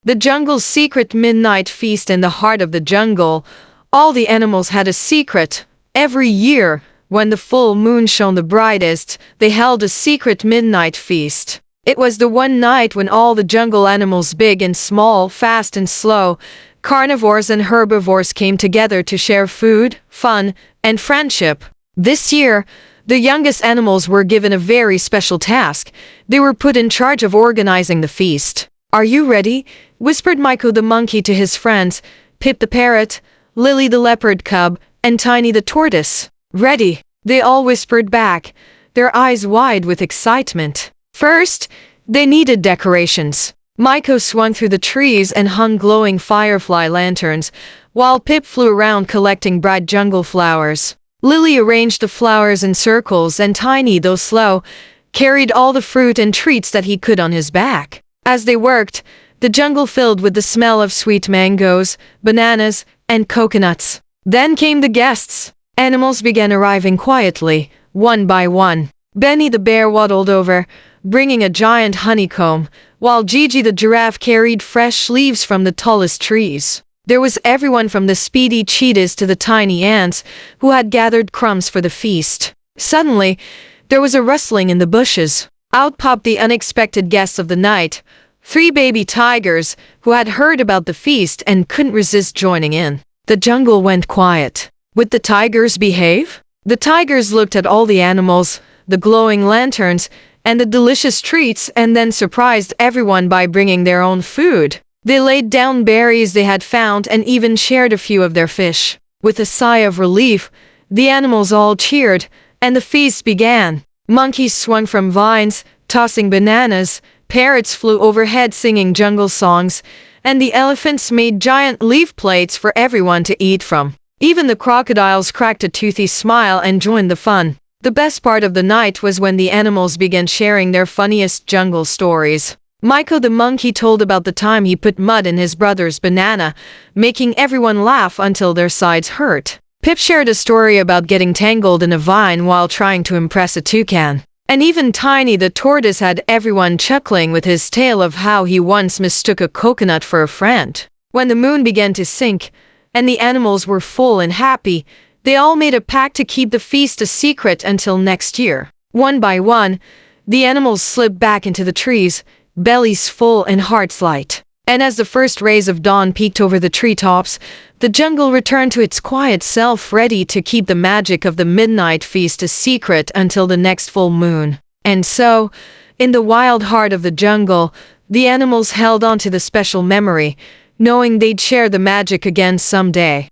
The jungle's secret midnight feast. In the heart of the jungle, all the animals had a secret. Every year, when the full moon shone the brightest, they held a secret midnight feast. It was the one night when all the jungle animals, big and small, fast and slow, carnivores and herbivores, came together to share food, fun, and friendship. This year, the youngest animals were given a very special task. They were put in charge of organizing the feast. "Are you ready?" whispered Miko the Monkey to his friends, Pip the Parrot, Lily the Leopard Cub, and Tiny the Tortoise. "Ready," they all whispered back, their eyes wide with excitement. First, they needed decorations. Miko swung through the trees and hung glowing firefly lanterns, while Pip flew around collecting bright jungle flowers. Lily arranged the flowers in circles, and Tiny, though slow, carried all the fruit and treats that he could on his back. As they worked, the jungle filled with the smell of sweet mangoes, bananas, and coconuts. Then came the guests. Animals began arriving quietly, one by one. Benny the bear waddled over, bringing a giant honeycomb, while Gigi the giraffe carried fresh leaves from the tallest trees. There was everyone from the speedy cheetahs to the tiny ants, who had gathered crumbs for the feast. Suddenly, there was a rustling in the bushes. Out popped the unexpected guests of the night, 3 baby tigers, who had heard about the feast and couldn't resist joining in. The jungle went quiet. Would the tigers behave? The tigers looked at all the animals, the glowing lanterns, and the delicious treats, and then surprised everyone by bringing their own food. They laid down berries they had found and even shared a few of their fish. With a sigh of relief, the animals all cheered, and the feast began. Monkeys swung from vines, tossing bananas, parrots flew overhead singing jungle songs, and the elephants made giant leaf plates for everyone to eat from. Even the crocodiles cracked a toothy smile and joined the fun. The best part of the night was when the animals began sharing their funniest jungle stories. Miko the Monkey told about the time he put mud in his brother's banana, making everyone laugh until their sides hurt. Pip shared a story about getting tangled in a vine while trying to impress a toucan. And even Tiny the Tortoise had everyone chuckling with his tale of how he once mistook a coconut for a friend. When the moon began to sink, and the animals were full and happy, they all made a pact to keep the feast a secret until next year. One by one, the animals slipped back into the trees, bellies full and hearts light. And as the first rays of dawn peeked over the treetops, the jungle returned to its quiet self, ready to keep the magic of the midnight feast a secret until the next full moon. And so, in the wild heart of the jungle, the animals held on to the special memory, knowing they'd share the magic again someday.